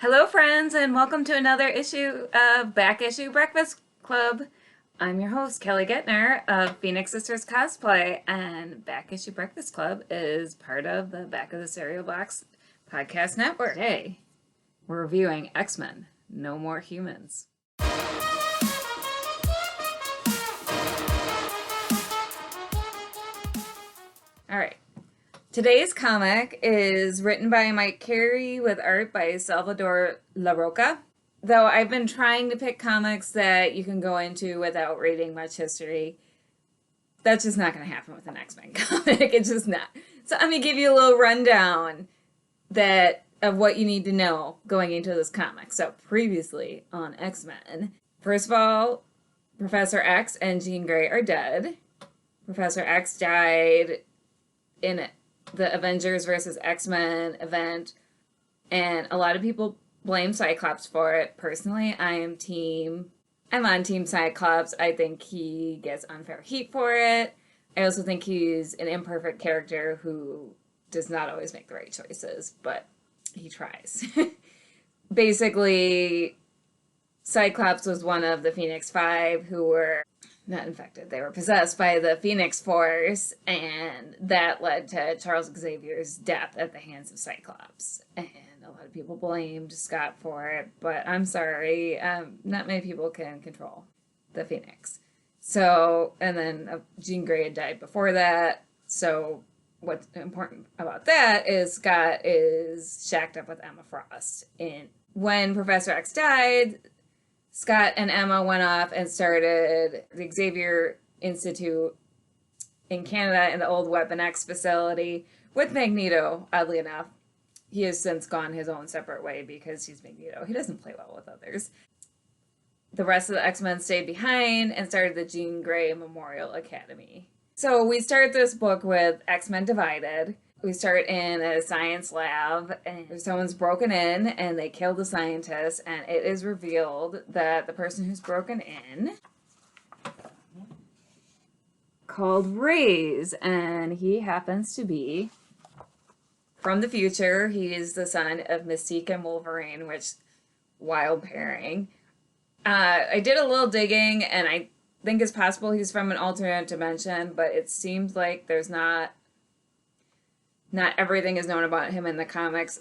Hello, friends, and welcome to another issue of Back Issue Breakfast Club. I'm your host, Kelly Gettner of Phoenix Sisters Cosplay, and Back Issue Breakfast Club is part of the Back of the Cereal Box podcast network. Today, we're reviewing X-Men, No More Humans. All right. Today's comic is written by Mike Carey with art by Salvador Larroca. Though I've been trying to pick comics that you can go into without reading much history, that's just not going to happen with an X-Men comic. It's just not. So I'm going to give you a little rundown of what you need to know going into this comic. So previously on X-Men, first of all, Professor X and Jean Grey are dead. Professor X died in the Avengers versus X-Men event, and a lot of people blame Cyclops for it. Personally, I'm on Team Cyclops. I think he gets unfair heat for it. I also think he's an imperfect character who does not always make the right choices, but he tries. Basically, Cyclops was one of the Phoenix Five who were not infected. They were possessed by the Phoenix Force, and that led to Charles Xavier's death at the hands of Cyclops. And a lot of people blamed Scott for it, but I'm sorry, not many people can control the Phoenix. So, and then Jean Grey had died before that, so what's important about that is Scott is shacked up with Emma Frost. And when Professor X died, Scott and Emma went off and started the Xavier Institute in Canada in the old Weapon X facility with Magneto, oddly enough. He has since gone his own separate way because he's Magneto. He doesn't play well with others. The rest of the X-Men stayed behind and started the Jean Grey Memorial Academy. So we start this book with X-Men Divided. We start in a science lab, and someone's broken in, and they kill the scientist, and it is revealed that the person who's broken in called Reyes, and he happens to be from the future. He is the son of Mystique and Wolverine, which, wild pairing. I did a little digging, and I think it's possible he's from an alternate dimension, but it seems like there's not everything is known about him in the comics.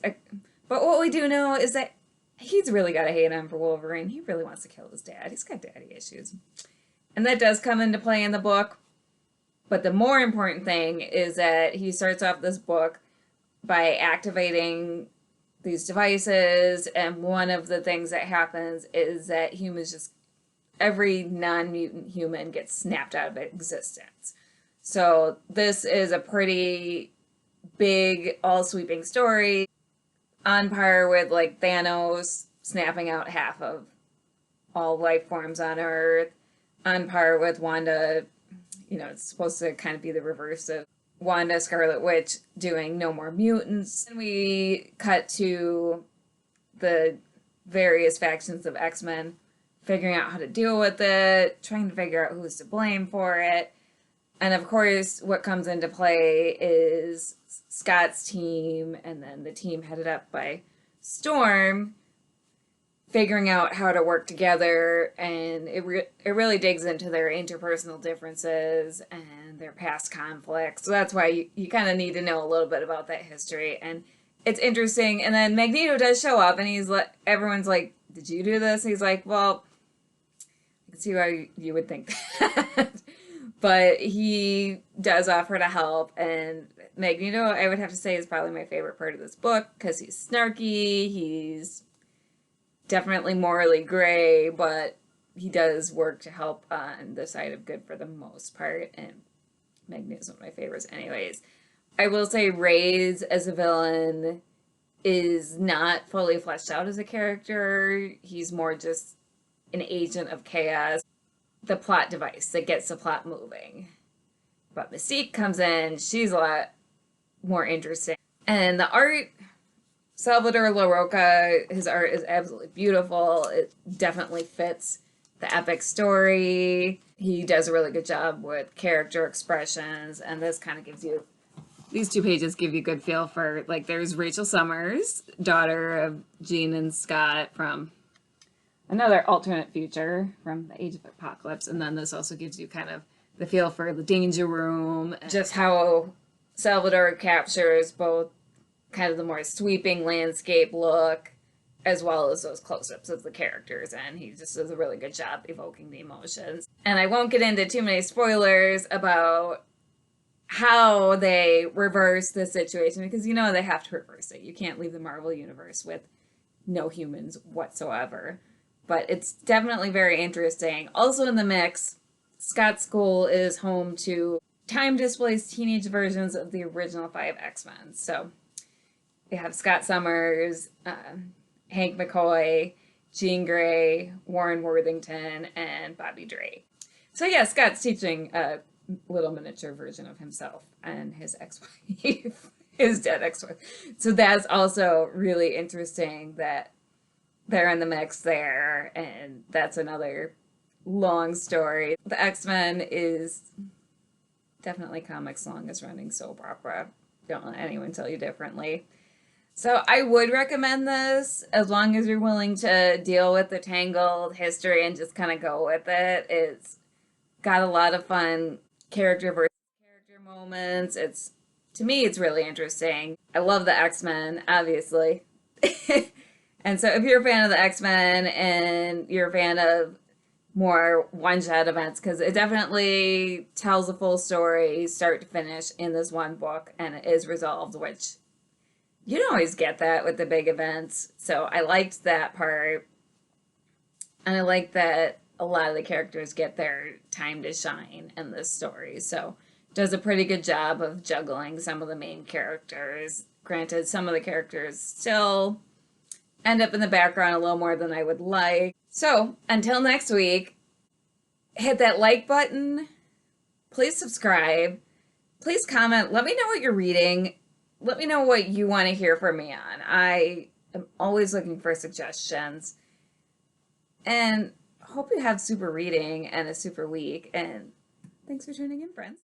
But what we do know is that he's really got a hate on for Wolverine. He really wants to kill his dad. He's got daddy issues. And that does come into play in the book. But the more important thing is that he starts off this book by activating these devices. And one of the things that happens is that every non-mutant human gets snapped out of existence. So this is a pretty big, all-sweeping story, on par with, like, Thanos snapping out half of all life forms on Earth, on par with Wanda, it's supposed to kind of be the reverse of Wanda Scarlet Witch doing No More Mutants. And we cut to the various factions of X-Men figuring out how to deal with it, trying to figure out who's to blame for it. And of course, what comes into play is Scott's team, and then the team headed up by Storm, figuring out how to work together, and it really digs into their interpersonal differences and their past conflicts. So that's why you kind of need to know a little bit about that history, and it's interesting. And then Magneto does show up, and everyone's like, "Did you do this?" And he's like, "Well, I can see why you would think that." But he does offer to help, and Magneto, I would have to say, is probably my favorite part of this book, because he's snarky, he's definitely morally gray, but he does work to help on the side of good for the most part, and Magneto's one of my favorites anyways. I will say Reyes as a villain is not fully fleshed out as a character. He's more just an agent of chaos, the plot device that gets the plot moving. But Mystique comes in, she's a lot more interesting. And the art, Salvador Larroca, his art is absolutely beautiful. It definitely fits the epic story. He does a really good job with character expressions, and this kind of gives you, these 2 pages give you a good feel for, like, there's Rachel Summers, daughter of Jean and Scott from another alternate future from the Age of Apocalypse. And then this also gives you kind of the feel for the Danger Room, just how Salvador captures both kind of the more sweeping landscape look as well as those close-ups of the characters, and he just does a really good job evoking the emotions. And I won't get into too many spoilers about how they reverse the situation, because you know they have to reverse it. You can't leave the Marvel Universe with no humans whatsoever. But it's definitely very interesting. Also in the mix, Scott's School is home to time-displaced teenage versions of the original 5 X-Men. So we have Scott Summers, Hank McCoy, Jean Grey, Warren Worthington, and Bobby Drake. So yeah, Scott's teaching a little miniature version of himself and his ex-wife, his dead ex-wife. So that's also really interesting that they're in the mix there, and that's another long story. The X-Men is definitely comics' longest running soap opera. Don't let anyone tell you differently. So I would recommend this as long as you're willing to deal with the tangled history and just kind of go with it. It's got a lot of fun character versus character moments. To me, it's really interesting. I love the X-Men, obviously. And so if you're a fan of the X-Men and you're a fan of more one-shot events, because it definitely tells a full story, start to finish, in this one book, and it is resolved, which you don't always get that with the big events. So I liked that part. And I like that a lot of the characters get their time to shine in this story. So does a pretty good job of juggling some of the main characters. Granted, some of the characters still end up in the background a little more than I would like. So until next week, hit that like button. Please subscribe. Please comment. Let me know what you're reading. Let me know what you want to hear from me on. I am always looking for suggestions. And hope you have super reading and a super week. And thanks for tuning in, friends.